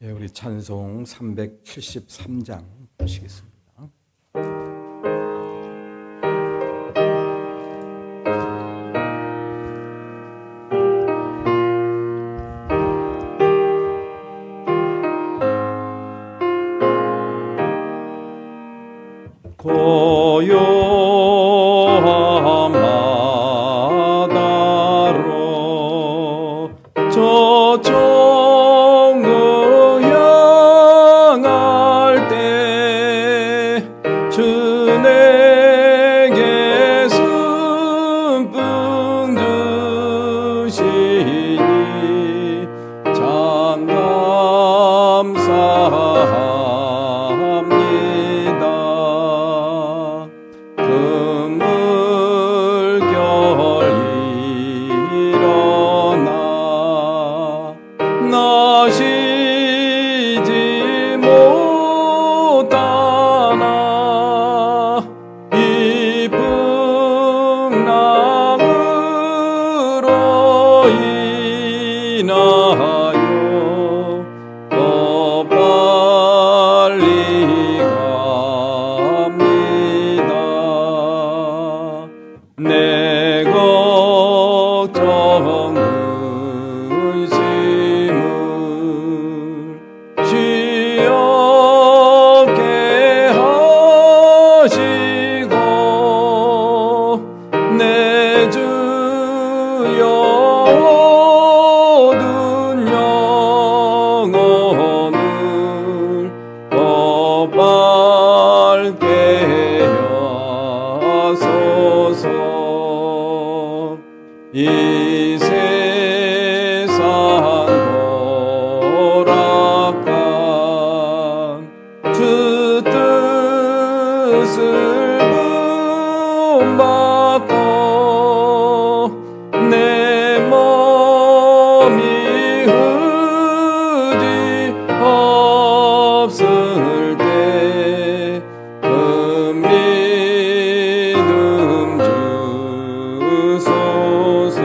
예, 우리 찬송 373장 보시겠습니다. 고요한 바다로 저쪽으로 향할 때 주 내게 순풍 주시니 참 감사합니다. 그물결 일어나 나시지 못하나 이 풍랑으로 인하여 더 빨리 갑니다. 내 걱정 근심을 쉬 없게 하시고 내 주여 모든 영혼을 더 밝게 하소서. 이 세상 고락한 주 뜻을 본받고 내 몸이 흐지 없을 때 그 믿음 주소서.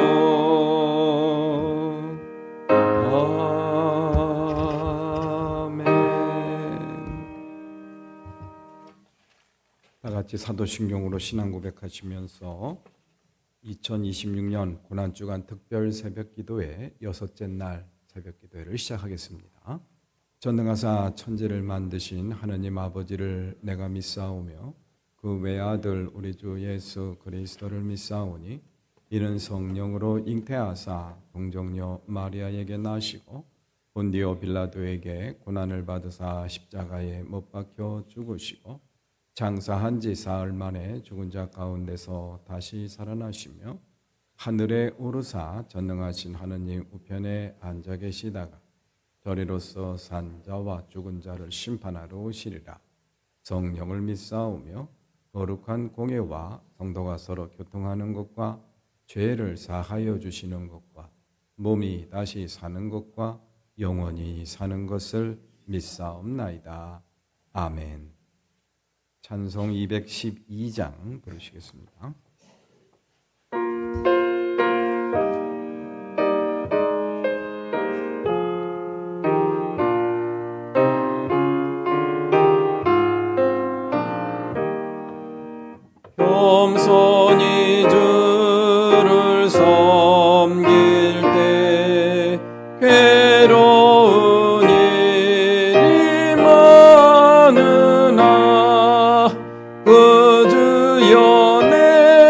아멘. 다 같이 사도신경으로 신앙 고백하시면서 2026년 고난주간 특별 새벽기도회 여섯째 날 새벽기도회를 시작하겠습니다. 전능하사 천지를 만드신 하느님 아버지를 내가 믿사오며 그 외아들 우리 주 예수 그리스도를 믿사오니 이는 성령으로 잉태하사 동정녀 마리아에게 나시고 본디오 빌라도에게 고난을 받으사 십자가에 못 박혀 죽으시고 장사한 지 사흘 만에 죽은 자 가운데서 다시 살아나시며 하늘에 오르사 전능하신 하느님 우편에 앉아 계시다가 저리로서 산 자와 죽은 자를 심판하러 오시리라. 성령을 믿사오며 거룩한 공예와 성도가 서로 교통하는 것과 죄를 사하여 주시는 것과 몸이 다시 사는 것과 영원히 사는 것을 믿사옵나이다. 아멘. 찬송 212장 부르시겠습니다. 겸손히 주를 섬길 때 괴로운 일이 많으나 그 주여 내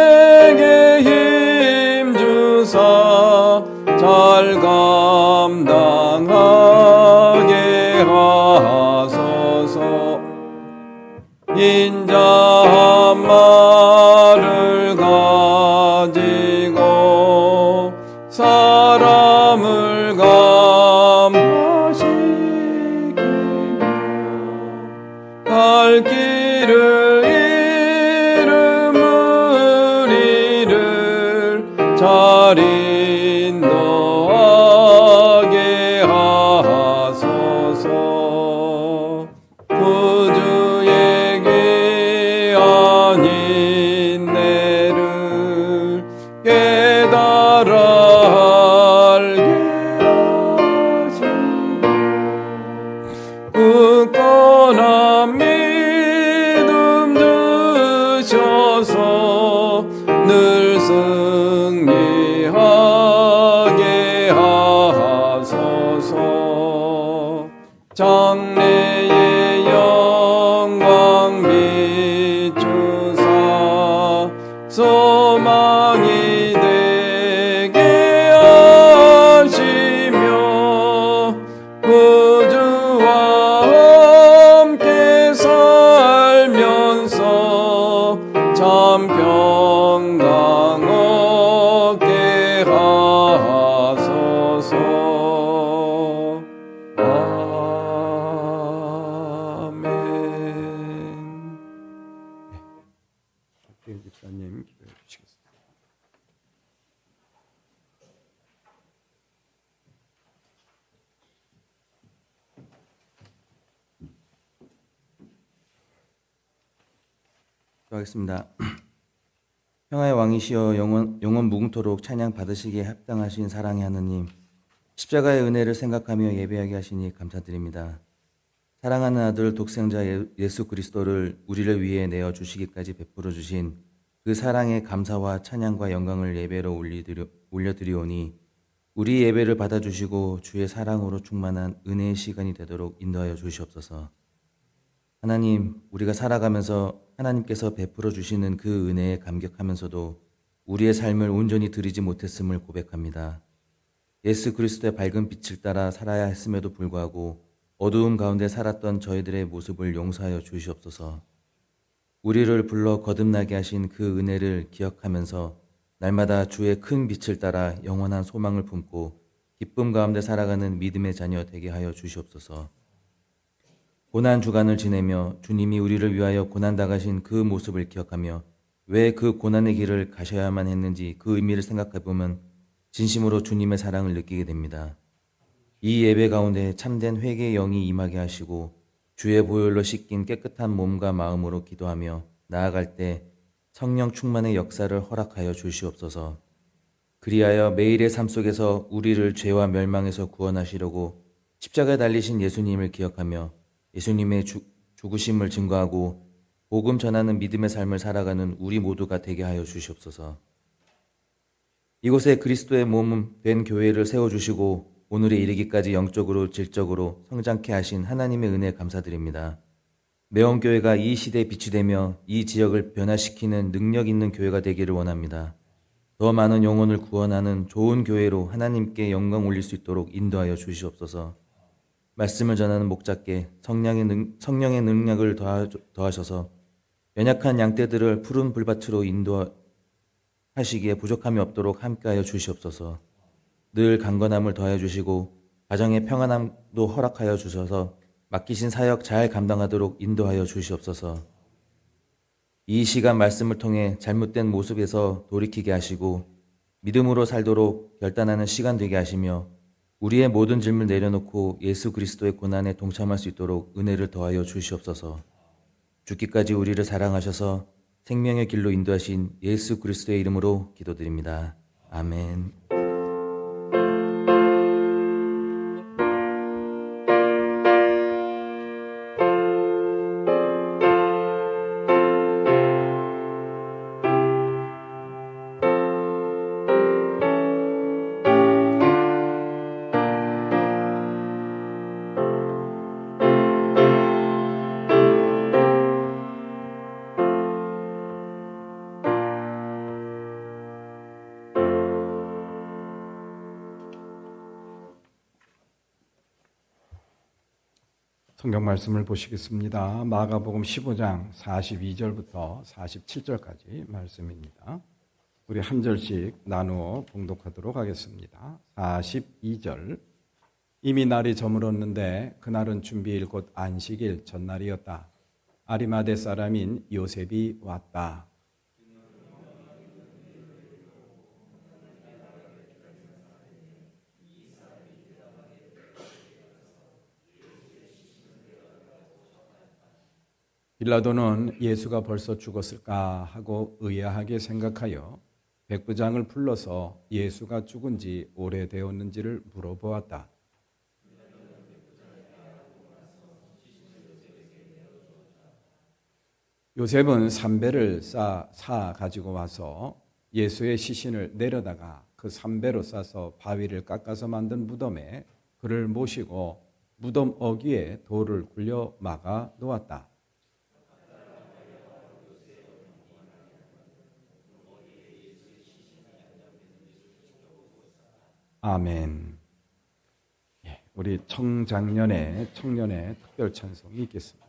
장래의 영광 비추사 소망이 되게 하시며 구주와 함께 살면서 참 평강 얻게 하소서. 아멘. 박대일 집사님 기도해 주시겠습니다. 기도하겠습니다. 평화의 왕이시여 영원 무궁토록 찬양 받으시기에 합당하신 사랑의 하느님, 십자가의 은혜를 생각하며 예배하게 하시니 감사드립니다. 사랑하는 아들 독생자 예수 그리스도를 우리를 위해 내어 주시기까지 베풀어 주신 그 사랑의 감사와 찬양과 영광을 예배로 올려드리오니 우리 예배를 받아주시고 주의 사랑으로 충만한 은혜의 시간이 되도록 인도하여 주시옵소서. 하나님, 우리가 살아가면서 하나님께서 베풀어 주시는 그 은혜에 감격하면서도 우리의 삶을 온전히 드리지 못했음을 고백합니다. 예수 그리스도의 밝은 빛을 따라 살아야 했음에도 불구하고 어두움 가운데 살았던 저희들의 모습을 용서하여 주시옵소서. 우리를 불러 거듭나게 하신 그 은혜를 기억하면서 날마다 주의 큰 빛을 따라 영원한 소망을 품고 기쁨 가운데 살아가는 믿음의 자녀 되게 하여 주시옵소서. 고난 주간을 지내며 주님이 우리를 위하여 고난 당하신 그 모습을 기억하며 왜 그 고난의 길을 가셔야만 했는지 그 의미를 생각해 보면 진심으로 주님의 사랑을 느끼게 됩니다. 이 예배 가운데 참된 회개의 영이 임하게 하시고 주의 보혈로 씻긴 깨끗한 몸과 마음으로 기도하며 나아갈 때 성령 충만의 역사를 허락하여 주시옵소서. 그리하여 매일의 삶 속에서 우리를 죄와 멸망에서 구원하시려고 십자가에 달리신 예수님을 기억하며 예수님의 죽으심을 증거하고 복음 전하는 믿음의 삶을 살아가는 우리 모두가 되게 하여 주시옵소서. 이곳에 그리스도의 몸 된 교회를 세워주시고 오늘에 이르기까지 영적으로 질적으로 성장케 하신 하나님의 은혜에 감사드립니다. 매원교회가 이 시대에 빛이 되며 이 지역을 변화시키는 능력 있는 교회가 되기를 원합니다. 더 많은 영혼을 구원하는 좋은 교회로 하나님께 영광 올릴 수 있도록 인도하여 주시옵소서. 말씀을 전하는 목자께 성령의 능력을 더하셔서 연약한 양떼들을 푸른 불밭으로 인도하시기에 부족함이 없도록 함께하여 주시옵소서. 늘 강건함을 더하여 주시고 가정의 평안함도 허락하여 주셔서 맡기신 사역 잘 감당하도록 인도하여 주시옵소서. 이 시간 말씀을 통해 잘못된 모습에서 돌이키게 하시고 믿음으로 살도록 결단하는 시간 되게 하시며 우리의 모든 짐을 내려놓고 예수 그리스도의 고난에 동참할 수 있도록 은혜를 더하여 주시옵소서. 죽기까지 우리를 사랑하셔서 생명의 길로 인도하신 예수 그리스도의 이름으로 기도드립니다. 아멘. 성경 말씀을 보시겠습니다. 마가복음 15장 42절부터 47절까지 말씀입니다. 우리 한 절씩 나누어 봉독하도록 하겠습니다. 42절. 이미 날이 저물었는데 그날은 준비일 곧 안식일 전날이었다. 아리마대 사람인 요셉이 왔다. 빌라도는 예수가 벌써 죽었을까 하고 의아하게 생각하여 백부장을 불러서 예수가 죽은 지 오래되었는지를 물어보았다. 요셉은 삼배를 사 가지고 와서 예수의 시신을 내려다가 그 삼배로 싸서 바위를 깎아서 만든 무덤에 그를 모시고 무덤 어귀에 돌을 굴려 막아 놓았다. 아멘. 예, 우리 청년의 특별 찬송이 있겠습니다.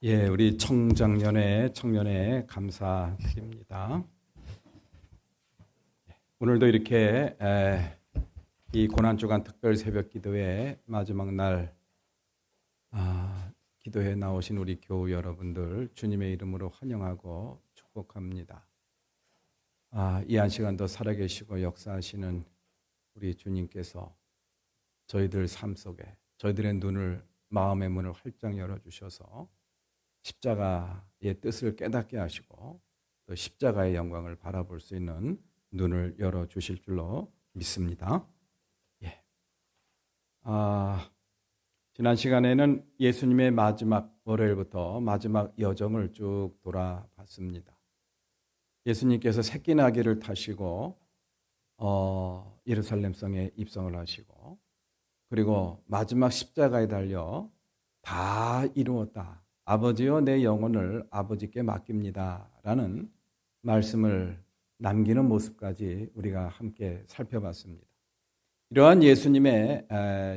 예, 우리 청년회 감사드립니다. 오늘도 이렇게 이 고난주간 특별 새벽 기도회 마지막 날 기도에 나오신 우리 교우 여러분들 주님의 이름으로 환영하고 축복합니다. 이 한 시간도 살아계시고 역사하시는 우리 주님께서 저희들 삶 속에 저희들의 눈을 마음의 문을 활짝 열어주셔서 십자가의 뜻을 깨닫게 하시고 또 십자가의 영광을 바라볼 수 있는 눈을 열어주실 줄로 믿습니다. 예. 지난 시간에는 예수님의 마지막 월요일부터 마지막 여정을 쭉 돌아봤습니다. 예수님께서 새끼나귀를 타시고 예루살렘 성에 입성을 하시고 그리고 마지막 십자가에 달려 다 이루었다. 아버지여 내 영혼을 아버지께 맡깁니다. 라는 말씀을 남기는 모습까지 우리가 함께 살펴봤습니다. 이러한 예수님의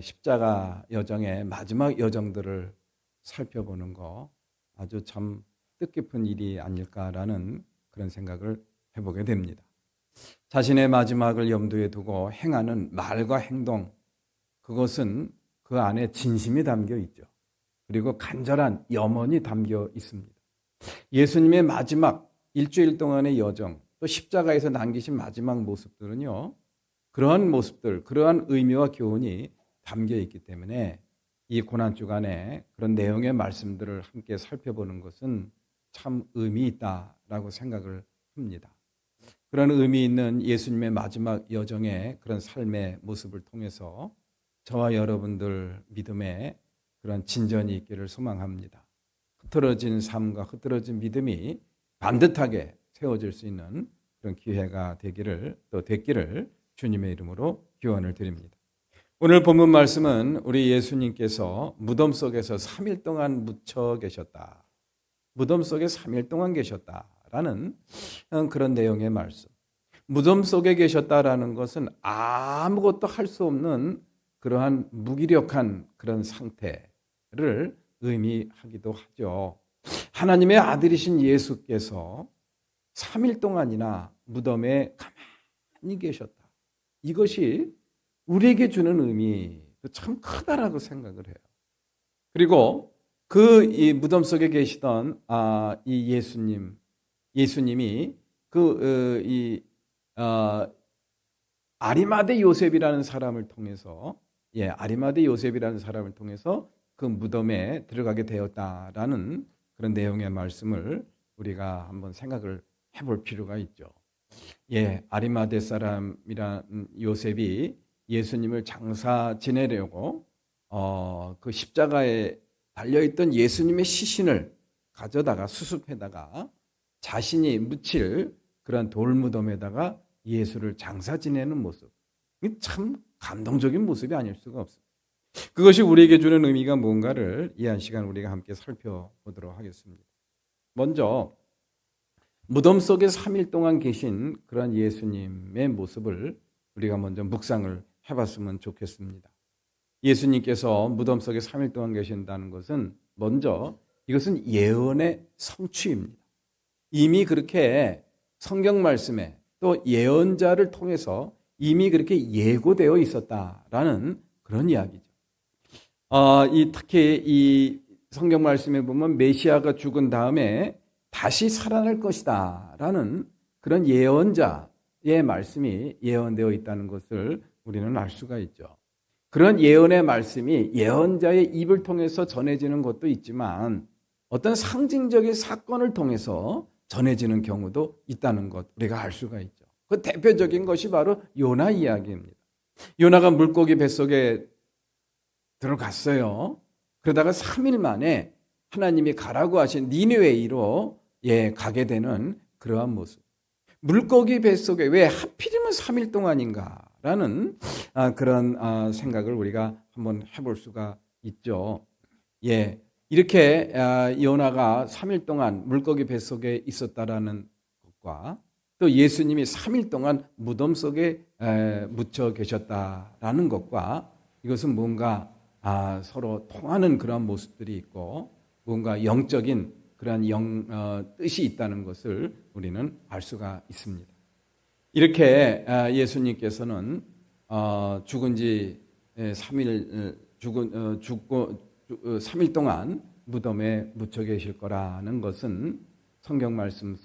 십자가 여정의 마지막 여정들을 살펴보는 거 아주 참 뜻깊은 일이 아닐까라는 그런 생각을 해보게 됩니다. 자신의 마지막을 염두에 두고 행하는 말과 행동, 그것은 그 안에 진심이 담겨 있죠. 그리고 간절한 염원이 담겨 있습니다. 예수님의 마지막 일주일 동안의 여정, 또 십자가에서 남기신 마지막 모습들은요. 그러한 모습들, 그러한 의미와 교훈이 담겨 있기 때문에 이 고난 주간에 그런 내용의 말씀들을 함께 살펴보는 것은 참 의미 있다라고 생각을 합니다. 그런 의미 있는 예수님의 마지막 여정의 그런 삶의 모습을 통해서 저와 여러분들 믿음에 그런 진전이 있기를 소망합니다. 흐트러진 삶과 흐트러진 믿음이 반듯하게 세워질 수 있는 그런 기회가 되기를 또 됐기를 주님의 이름으로 기원을 드립니다. 오늘 본문 말씀은 우리 예수님께서 무덤 속에서 3일 동안 묻혀 계셨다. 무덤 속에 3일 동안 계셨다라는 그런 내용의 말씀. 무덤 속에 계셨다라는 것은 아무것도 할 수 없는 그러한 무기력한 그런 상태를 의미하기도 하죠. 하나님의 아들이신 예수께서 3일 동안이나 무덤에 가만히 계셨다. 이것이 우리에게 주는 의미도 참 크다라고 생각을 해요. 그리고 그 이 무덤 속에 계시던 이 예수님이 아리마대 요셉이라는 사람을 통해서 아리마대 요셉이라는 사람을 통해서 그 무덤에 들어가게 되었다라는 그런 내용의 말씀을 우리가 한번 생각을 해볼 필요가 있죠. 아리마대 사람이란 요셉이 예수님을 장사 지내려고 그 십자가에 달려있던 예수님의 시신을 가져다가 수습해다가 자신이 묻힐 그런 돌무덤에다가 예수를 장사 지내는 모습. 참 감동적인 모습이 아닐 수가 없습니다. 그것이 우리에게 주는 의미가 뭔가를 이 한 시간 우리가 함께 살펴보도록 하겠습니다. 먼저 무덤 속에 3일 동안 계신 그런 예수님의 모습을 우리가 먼저 묵상을 해봤으면 좋겠습니다. 예수님께서 무덤 속에 3일 동안 계신다는 것은 먼저 이것은 예언의 성취입니다. 이미 그렇게 성경 말씀에 또 예언자를 통해서 이미 그렇게 예고되어 있었다라는 그런 이야기죠. 특히 이 성경 말씀에 보면 메시아가 죽은 다음에 다시 살아날 것이다라는 그런 예언자의 말씀이 예언되어 있다는 것을 우리는 알 수가 있죠. 그런 예언의 말씀이 예언자의 입을 통해서 전해지는 것도 있지만 어떤 상징적인 사건을 통해서 전해지는 경우도 있다는 것 우리가 알 수가 있죠. 그 대표적인 것이 바로 요나 이야기입니다. 요나가 물고기 뱃속에 들어갔어요. 그러다가 3일 만에 하나님이 가라고 하신 니느웨이로 가게 되는 그러한 모습. 물고기 뱃속에 왜 하필이면 3일 동안인가라는 그런 생각을 우리가 한번 해볼 수가 있죠. 이렇게 요나가 3일 동안 물고기 뱃속에 있었다라는 것과 또 예수님이 3일 동안 무덤 속에 묻혀 계셨다라는 것과 이것은 뭔가 서로 통하는 그런 모습들이 있고 뭔가 영적인 그런 뜻이 있다는 것을 우리는 알 수가 있습니다. 이렇게 예수님께서는 죽은 지 3일, 죽고 3일 동안 무덤에 묻혀 계실 거라는 것은 성경 말씀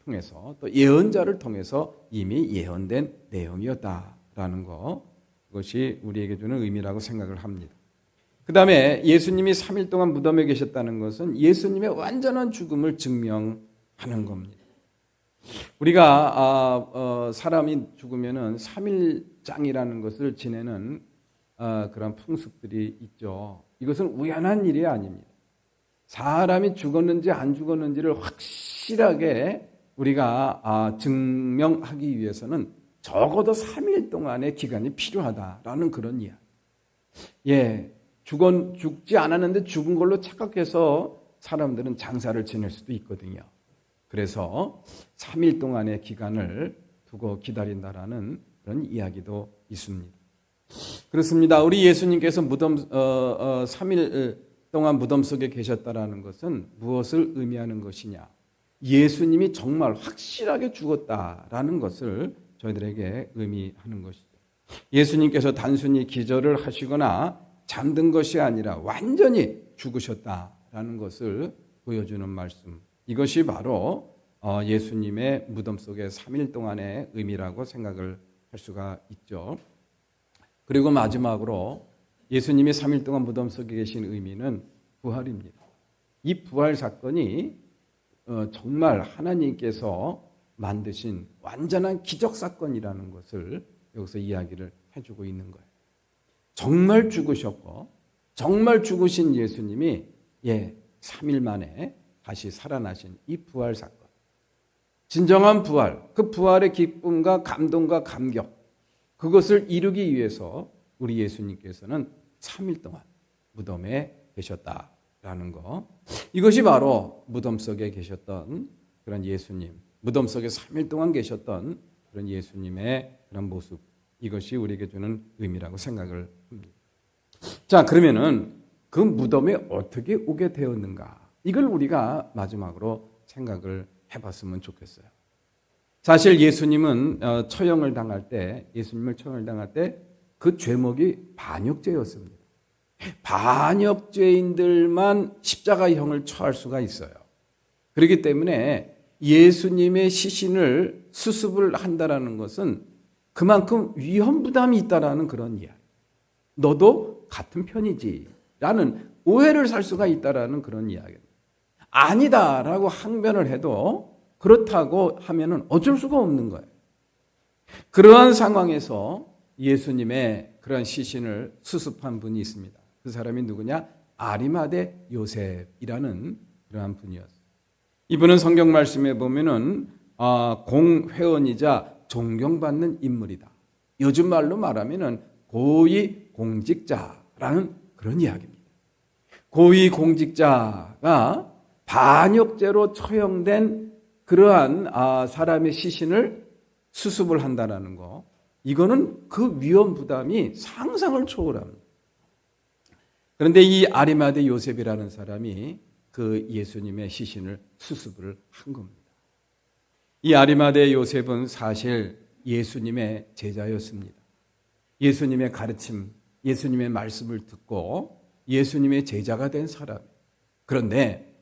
통해서 또 예언자를 통해서 이미 예언된 내용이었다라는 것, 그것이 우리에게 주는 의미라고 생각을 합니다. 그 다음에 예수님이 3일 동안 무덤에 계셨다는 것은 예수님의 완전한 죽음을 증명하는 겁니다. 우리가 사람이 죽으면은 3일장이라는 것을 지내는 그런 풍습들이 있죠. 이것은 우연한 일이 아닙니다. 사람이 죽었는지 안 죽었는지를 확실하게 우리가 증명하기 위해서는 적어도 3일 동안의 기간이 필요하다라는 그런 이야기. 죽지 않았는데 죽은 걸로 착각해서 사람들은 장사를 지낼 수도 있거든요. 그래서 3일 동안의 기간을 두고 기다린다라는 그런 이야기도 있습니다. 그렇습니다. 우리 예수님께서 3일 동안 무덤 속에 계셨다라는 것은 무엇을 의미하는 것이냐? 예수님이 정말 확실하게 죽었다라는 것을 저희들에게 의미하는 것이죠. 예수님께서 단순히 기절을 하시거나 잠든 것이 아니라 완전히 죽으셨다라는 것을 보여주는 말씀. 이것이 바로 예수님의 무덤 속에 3일 동안의 의미라고 생각을 할 수가 있죠. 그리고 마지막으로 예수님이 3일 동안 무덤 속에 계신 의미는 부활입니다. 이 부활 사건이 정말 하나님께서 만드신 완전한 기적 사건이라는 것을 여기서 이야기를 해주고 있는 거예요. 정말 죽으셨고 정말 죽으신 예수님이 3일 만에 다시 살아나신 이 부활 사건, 진정한 부활, 그 부활의 기쁨과 감동과 감격, 그것을 이루기 위해서 우리 예수님께서는 3일 동안 무덤에 계셨다라는 거. 이것이 바로 무덤 속에 계셨던 그런 예수님, 무덤 속에 3일 동안 계셨던 그런 예수님의 그런 모습, 이것이 우리에게 주는 의미라고 생각을 합니다. 자, 그러면은 그 무덤에 어떻게 오게 되었는가? 이걸 우리가 마지막으로 생각을 해봤으면 좋겠어요. 사실 예수님을 처형을 당할 때 그 죄목이 반역죄였습니다. 반역죄인들만 십자가형을 처할 수가 있어요. 그렇기 때문에 예수님의 시신을 수습을 한다라는 것은 그만큼 위험 부담이 있다라는 그런 이야기. 너도 같은 편이지 라는 오해를 살 수가 있다라는 그런 이야기입니다. 아니다라고 항변을 해도 그렇다고 하면은 어쩔 수가 없는 거예요. 그러한 상황에서 예수님의 그런 시신을 수습한 분이 있습니다. 그 사람이 누구냐? 아리마대 요셉이라는 그러한 분이었어요. 이분은 성경 말씀에 보면은 공회원이자 존경받는 인물이다. 요즘 말로 말하면은 고위 공직자라는 그런 이야기입니다. 고위 공직자가 반역죄로 처형된 그러한 사람의 시신을 수습을 한다는 거, 이거는 그 위험 부담이 상상을 초월합니다. 그런데 이 아리마대 요셉이라는 사람이 그 예수님의 시신을 수습을 한 겁니다. 이 아리마대 요셉은 사실 예수님의 제자였습니다. 예수님의 가르침, 예수님의 말씀을 듣고 예수님의 제자가 된 사람. 그런데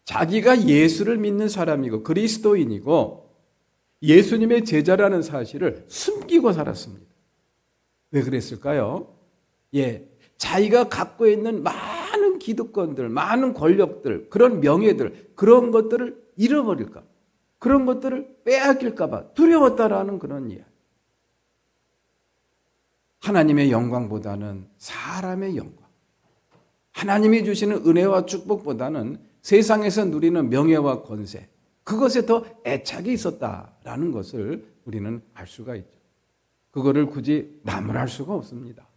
자기가 예수를 믿는 사람이고 그리스도인이고 예수님의 제자라는 사실을 숨기고 살았습니다. 왜 그랬을까요? 자기가 갖고 있는 많은 기득권들, 많은 권력들, 그런 명예들, 그런 것들을 잃어버릴까, 그런 것들을 빼앗길까 봐 두려웠다라는 그런 이야기. 하나님의 영광보다는 사람의 영광, 하나님이 주시는 은혜와 축복보다는 세상에서 누리는 명예와 권세, 그것에 더 애착이 있었다라는 것을 우리는 알 수가 있죠. 그거를 굳이 나무랄 수가 없습니다.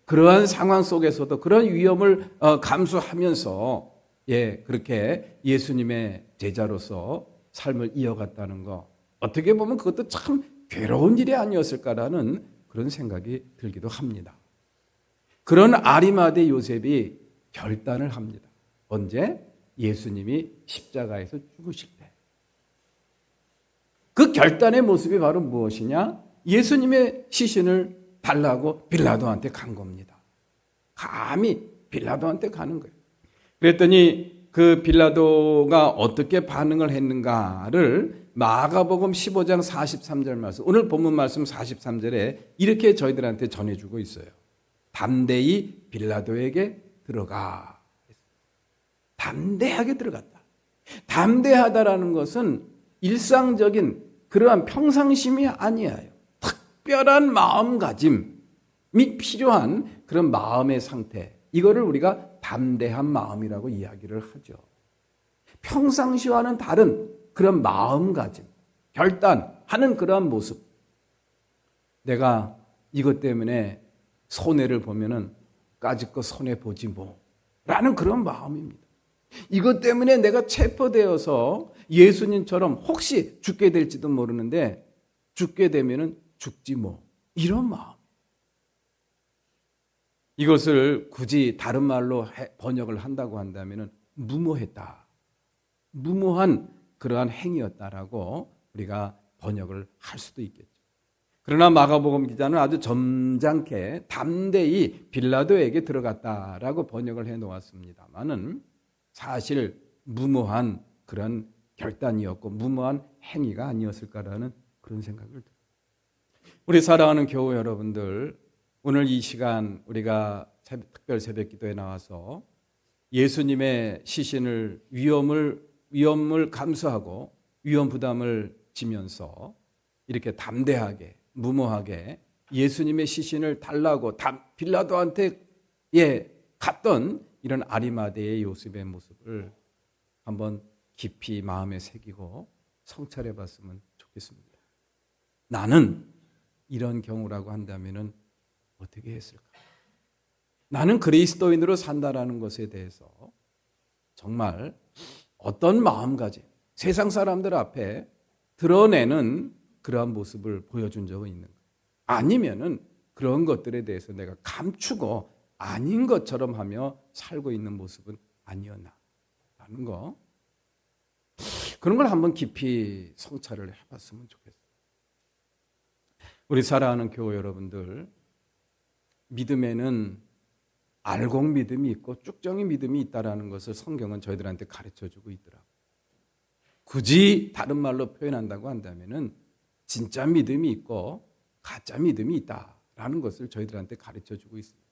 그러한 상황 속에서도 그런 위험을 감수하면서 그렇게 예수님의 제자로서 삶을 이어갔다는 거, 어떻게 보면 그것도 참 괴로운 일이 아니었을까라는 그런 생각이 들기도 합니다. 그런 아리마대 요셉이 결단을 합니다. 언제? 예수님이 십자가에서 죽으실 때. 그 결단의 모습이 바로 무엇이냐? 예수님의 시신을 달라고 빌라도한테 간 겁니다. 감히 빌라도한테 가는 거예요. 그랬더니 그 빌라도가 어떻게 반응을 했는가를 마가복음 15장 43절 말씀, 오늘 본문 말씀 43절에 이렇게 저희들한테 전해주고 있어요. 담대히 빌라도에게 들어가. 담대하게 들어갔다. 담대하다라는 것은 일상적인 그러한 평상심이 아니에요. 특별한 마음가짐이 필요한 그런 마음의 상태, 이거를 우리가 담대한 마음이라고 이야기를 하죠. 평상시와는 다른 그런 마음가짐, 결단하는 그러한 모습. 내가 이것 때문에 손해를 보면은 까짓거 손해 보지 뭐 라는 그런 마음입니다. 이것 때문에 내가 체포되어서 예수님처럼 혹시 죽게 될지도 모르는데 죽게 되면은 죽지 뭐, 이런 마음. 이것을 굳이 다른 말로 번역을 한다고 한다면은 무모했다, 무모한 그러한 행위였다라고 우리가 번역을 할 수도 있겠죠. 그러나 마가복음 기자는 아주 점잖게 담대히 빌라도에게 들어갔다라고 번역을 해 놓았습니다만은 사실 무모한 그런 결단이었고 무모한 행위가 아니었을까라는 그런 생각을 들어요. 우리 사랑하는 교우 여러분들, 오늘 이 시간 우리가 특별 새벽 기도에 나와서 예수님의 시신을 위험을 감수하고 위험 부담을 지면서 이렇게 담대하게 무모하게 예수님의 시신을 달라고 빌라도한테 갔던 이런 아리마대의 요셉의 모습을 한번 깊이 마음에 새기고 성찰해 봤으면 좋겠습니다. 나는 이런 경우라고 한다면 어떻게 했을까? 나는 그리스도인으로 산다라는 것에 대해서 정말 어떤 마음가짐, 세상 사람들 앞에 드러내는 그러한 모습을 보여준 적은 있는가? 아니면은 그런 것들에 대해서 내가 감추고 아닌 것처럼 하며 살고 있는 모습은 아니었나? 라는 거. 그런 걸 한번 깊이 성찰을 해봤으면 좋겠어요. 우리 사랑하는 교우 여러분들, 믿음에는 알곡 믿음이 있고 쭉정이 믿음이 있다라는 것을 성경은 저희들한테 가르쳐주고 있더라고요. 굳이 다른 말로 표현한다고 한다면은 진짜 믿음이 있고 가짜 믿음이 있다라는 것을 저희들한테 가르쳐주고 있습니다.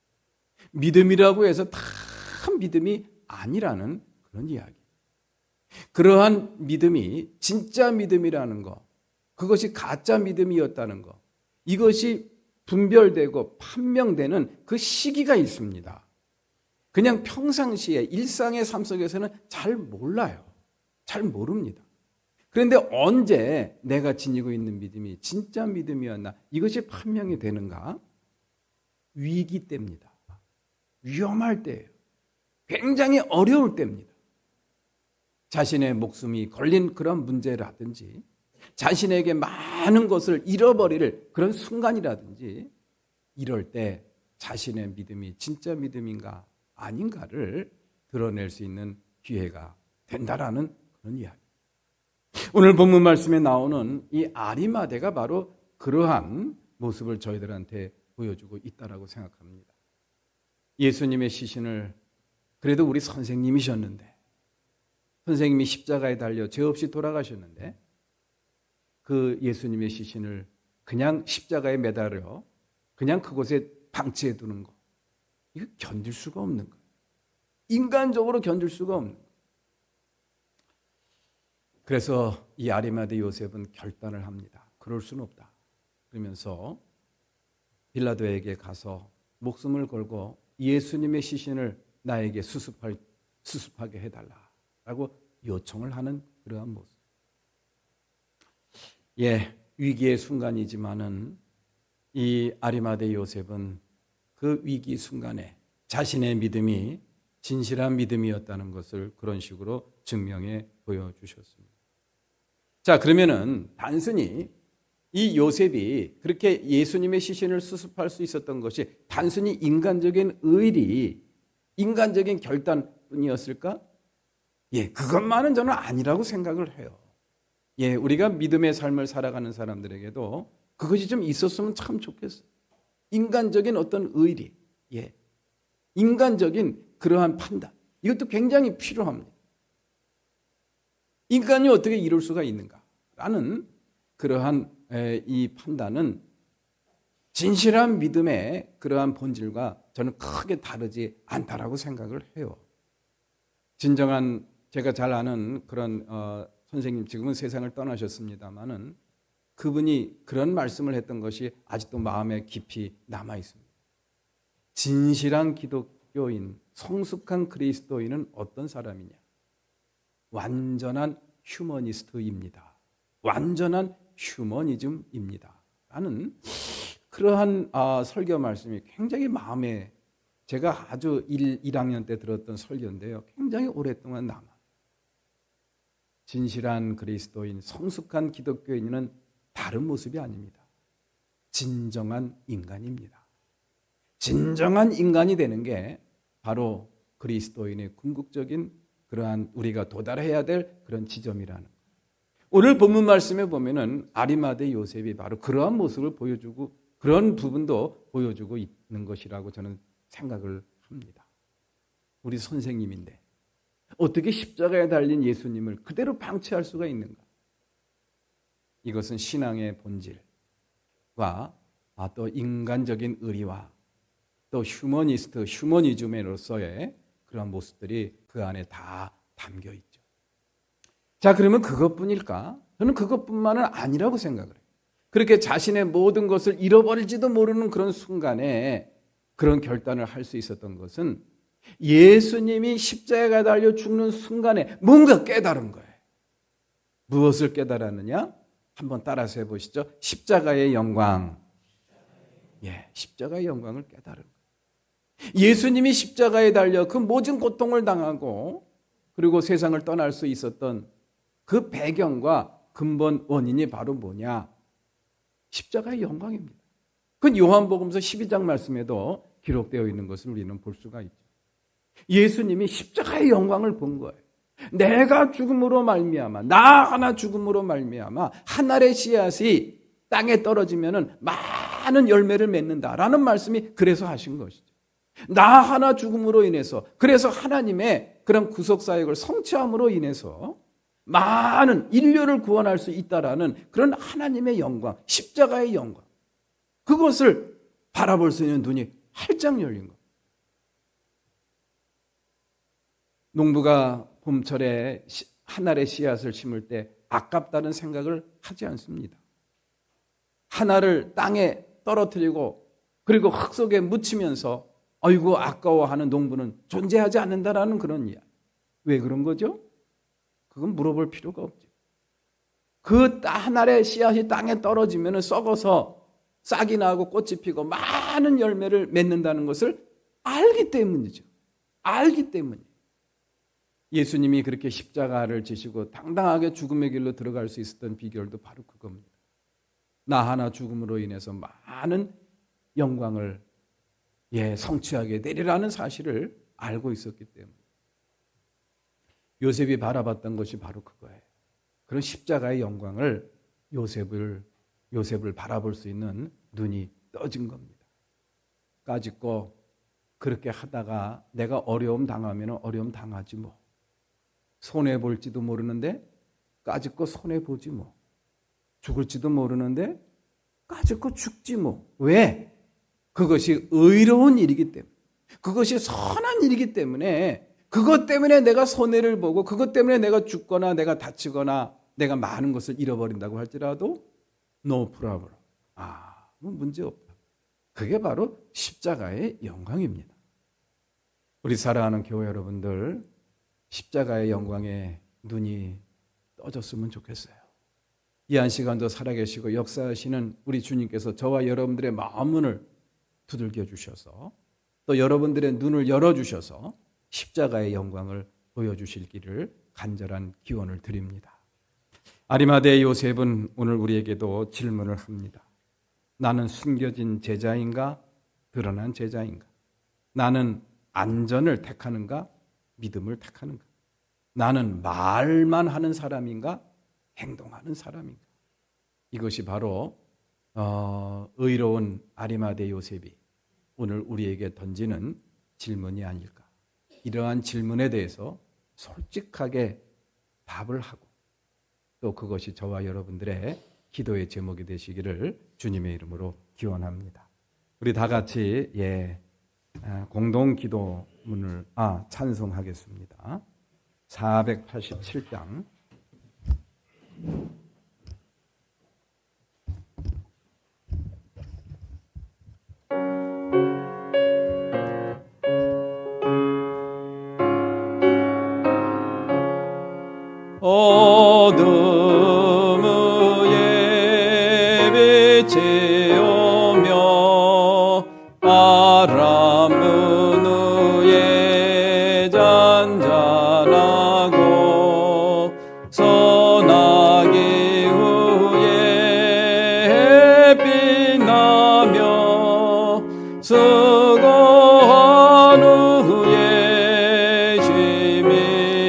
믿음이라고 해서 다 믿음이 아니라는 그런 이야기. 그러한 믿음이 진짜 믿음이라는 것, 그것이 가짜 믿음이었다는 것, 이것이 분별되고 판명되는 그 시기가 있습니다. 그냥 평상시에 일상의 삶 속에서는 잘 몰라요. 잘 모릅니다. 그런데 언제 내가 지니고 있는 믿음이 진짜 믿음이었나, 이것이 판명이 되는가? 위기 때입니다. 위험할 때예요. 굉장히 어려울 때입니다. 자신의 목숨이 걸린 그런 문제라든지 자신에게 많은 것을 잃어버릴 그런 순간이라든지, 이럴 때 자신의 믿음이 진짜 믿음인가 아닌가를 드러낼 수 있는 기회가 된다라는 그런 이야기. 오늘 본문 말씀에 나오는 이 아리마대가 바로 그러한 모습을 저희들한테 보여주고 있다라고 생각합니다. 예수님의 시신을, 그래도 우리 선생님이셨는데, 선생님이 십자가에 달려 죄 없이 돌아가셨는데 그 예수님의 시신을 그냥 십자가에 매달려 그냥 그곳에 방치해 두는 거, 이거 견딜 수가 없는 거예요. 인간적으로 견딜 수가 없는 거예요. 그래서 이 아리마대 요셉은 결단을 합니다. 그럴 수는 없다. 그러면서 빌라도에게 가서 목숨을 걸고 예수님의 시신을 나에게 수습하게 해달라라고 요청을 하는 그러한 모습. 위기의 순간이지만은 이 아리마대 요셉은 그 위기 순간에 자신의 믿음이 진실한 믿음이었다는 것을 그런 식으로 증명해 보여주셨습니다. 자, 그러면은 단순히 이 요셉이 그렇게 예수님의 시신을 수습할 수 있었던 것이 단순히 인간적인 의리, 인간적인 결단뿐이었을까? 그것만은 저는 아니라고 생각을 해요. 우리가 믿음의 삶을 살아가는 사람들에게도 그것이 좀 있었으면 참 좋겠어요. 인간적인 어떤 의리, 인간적인 그러한 판단, 이것도 굉장히 필요합니다. 인간이 어떻게 이룰 수가 있는가라는 그러한 이 판단은 진실한 믿음의 그러한 본질과 저는 크게 다르지 않다라고 생각을 해요. 진정한, 제가 잘 아는 그런 선생님, 지금은 세상을 떠나셨습니다마는 그분이 그런 말씀을 했던 것이 아직도 마음에 깊이 남아 있습니다. 진실한 기독교인, 성숙한 그리스도인은 어떤 사람이냐? 완전한 휴머니스트입니다. 완전한 휴머니즘입니다. 라는 그러한 설교 말씀이 굉장히 마음에, 제가 아주 1학년 때 들었던 설교인데요, 굉장히 오랫동안 남아. 진실한 그리스도인, 성숙한 기독교인은 다른 모습이 아닙니다. 진정한 인간입니다. 진정한 인간이 되는 게 바로 그리스도인의 궁극적인 그러한 우리가 도달해야 될 그런 지점이라는 거예요. 오늘 본문 말씀에 보면은 아리마대 요셉이 바로 그러한 모습을 보여주고 그런 부분도 보여주고 있는 것이라고 저는 생각을 합니다. 우리 선생님인데 어떻게 십자가에 달린 예수님을 그대로 방치할 수가 있는가? 이것은 신앙의 본질과 또 인간적인 의리와 또 휴머니즘으로서의 그런 모습들이 그 안에 다 담겨 있죠. 자, 그러면 그것뿐일까? 저는 그것뿐만은 아니라고 생각을 해요. 그렇게 자신의 모든 것을 잃어버릴지도 모르는 그런 순간에 그런 결단을 할 수 있었던 것은 예수님이 십자가에 달려 죽는 순간에 뭔가 깨달은 거예요. 무엇을 깨달았느냐? 한번 따라서 해보시죠. 십자가의 영광. 십자가의 영광을 깨달은 거예요. 예수님이 십자가에 달려 그 모든 고통을 당하고 그리고 세상을 떠날 수 있었던 그 배경과 근본 원인이 바로 뭐냐? 십자가의 영광입니다. 그건 요한복음서 12장 말씀에도 기록되어 있는 것을 우리는 볼 수가 있죠. 예수님이 십자가의 영광을 본 거예요. 내가 죽음으로 말미암아, 나 하나 죽음으로 말미암아 한 알의 씨앗이 땅에 떨어지면은 많은 열매를 맺는다라는 말씀이 그래서 하신 것이죠. 나 하나 죽음으로 인해서, 그래서 하나님의 그런 구속 사역을 성취함으로 인해서 많은 인류를 구원할 수 있다라는 그런 하나님의 영광, 십자가의 영광, 그것을 바라볼 수 있는 눈이 활짝 열린 것. 농부가 봄철에 한 알의 씨앗을 심을 때 아깝다는 생각을 하지 않습니다. 한 알을 땅에 떨어뜨리고 그리고 흙 속에 묻히면서 아이고 아까워하는 농부는 존재하지 않는다라는 그런 이야기. 왜 그런 거죠? 그건 물어볼 필요가 없죠. 그 한 알의 씨앗이 땅에 떨어지면 썩어서 싹이 나고 꽃이 피고 많은 열매를 맺는다는 것을 알기 때문이죠. 알기 때문이에요. 예수님이 그렇게 십자가를 지시고 당당하게 죽음의 길로 들어갈 수 있었던 비결도 바로 그겁니다. 나 하나 죽음으로 인해서 많은 영광을 성취하게 되리라는 사실을 알고 있었기 때문에 요셉이 바라봤던 것이 바로 그거예요. 그런 십자가의 영광을 요셉을 바라볼 수 있는 눈이 떠진 겁니다. 까짓거 그렇게 하다가 내가 어려움 당하면 어려움 당하지 뭐. 손해 볼지도 모르는데 까짓거 손해 보지 뭐. 죽을지도 모르는데 까짓거 죽지 뭐. 왜? 그것이 의로운 일이기 때문에, 그것이 선한 일이기 때문에, 그것 때문에 내가 손해를 보고 그것 때문에 내가 죽거나 내가 다치거나 내가 많은 것을 잃어버린다고 할지라도 no problem. 문제 없다. 그게 바로 십자가의 영광입니다. 우리 사랑하는 교회 여러분들, 십자가의 영광에 눈이 떠졌으면 좋겠어요. 이 한 시간도 살아계시고 역사하시는 우리 주님께서 저와 여러분들의 마음문을 두들겨 주셔서 또 여러분들의 눈을 열어주셔서 십자가의 영광을 보여주실 길을 간절한 기원을 드립니다. 아리마대의 요셉은 오늘 우리에게도 질문을 합니다. 나는 숨겨진 제자인가? 드러난 제자인가? 나는 안전을 택하는가? 믿음을 택하는가? 나는 말만 하는 사람인가? 행동하는 사람인가? 이것이 바로 의로운 아리마대 요셉이 오늘 우리에게 던지는 질문이 아닐까. 이러한 질문에 대해서 솔직하게 답을 하고 또 그것이 저와 여러분들의 기도의 제목이 되시기를 주님의 이름으로 기원합니다. 우리 다 같이 공동 기도문을 찬송하겠습니다. 487장 어둠의 빛이 오며 바람은 후에 잔잔하고 소나기 후에 햇빛 나며 수고한 후에 쉼이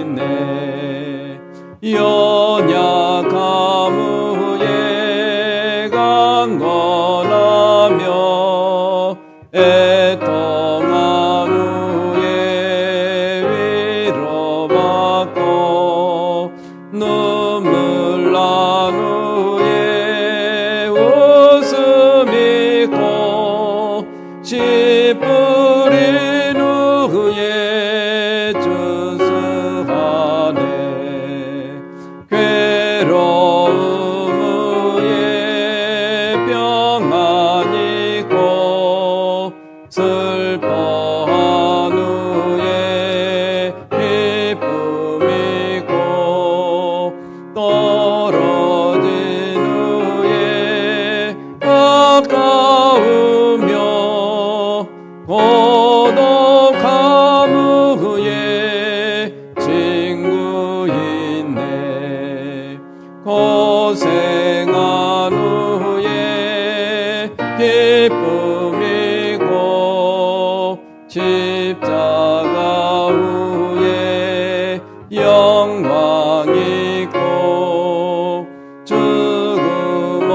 있네. 연약함 후에 강건하며 애통한 후에 슬퍼한 후에 기쁨이고 떨어진 후에 가까우며 고독함 후에 친구 있네. 고생한 후에 기쁨이고 십자가 후에 영광이고 죽음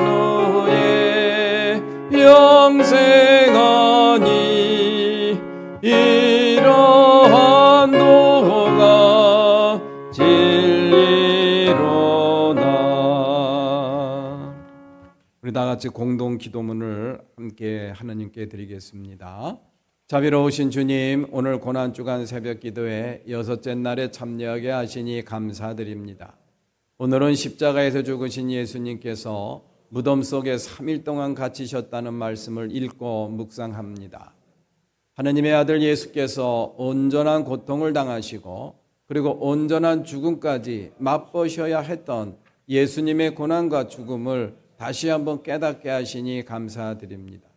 후에 영생하니 이러한 도가 진리로다. 우리 다 같이 공동 기도문을 함께 하나님께 드리겠습니다. 자비로우신 주님, 오늘 고난주간 새벽 기도회 6째 날에 참여하게 하시니 감사드립니다. 오늘은 십자가에서 죽으신 예수님께서 무덤 속에 3일 동안 갇히셨다는 말씀을 읽고 묵상합니다. 하나님의 아들 예수께서 온전한 고통을 당하시고 그리고 온전한 죽음까지 맛보셔야 했던 예수님의 고난과 죽음을 다시 한번 깨닫게 하시니 감사드립니다.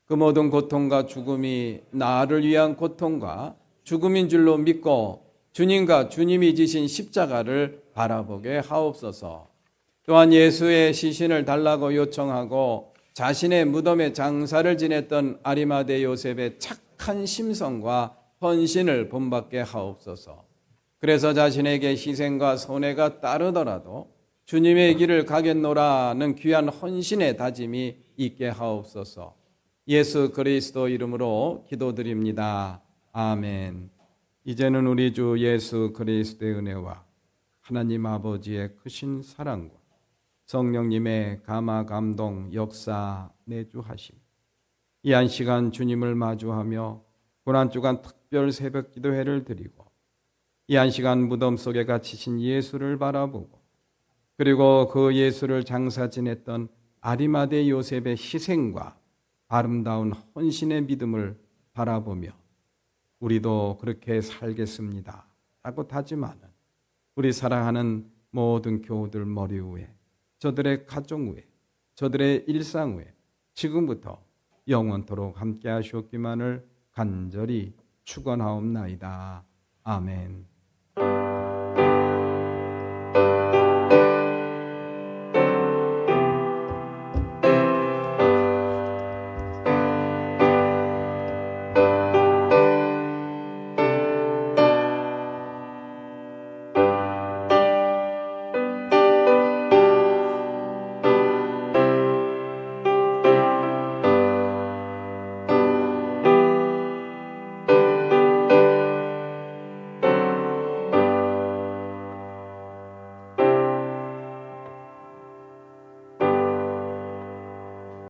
그 모든 고통과 죽음이 나를 위한 고통과 죽음인 줄로 믿고 주님과 주님이 지신 십자가를 바라보게 하옵소서. 또한 예수의 시신을 달라고 요청하고 자신의 무덤에 장사를 지냈던 아리마대 요셉의 착한 심성과 헌신을 본받게 하옵소서. 그래서 자신에게 희생과 손해가 따르더라도 주님의 길을 가겠노라는 귀한 헌신의 다짐이 있게 하옵소서. 예수 그리스도 이름으로 기도드립니다. 아멘. 이제는 우리 주 예수 그리스도의 은혜와 하나님 아버지의 크신 사랑과 성령님의 감화 감동 역사 내주하심, 이 한 시간 주님을 마주하며 고난주간 특별 새벽 기도회를 드리고 이 한 시간 무덤 속에 갇히신 예수를 바라보고 그리고 그 예수를 장사 지냈던 아리마대 요셉의 희생과 아름다운 헌신의 믿음을 바라보며 우리도 그렇게 살겠습니다 라고 다짐하는 우리 사랑하는 모든 교우들 머리 위에, 저들의 가족 위에, 저들의 일상 위에 지금부터 영원토록 함께 하시옵기만을 간절히 축원하옵나이다. 아멘.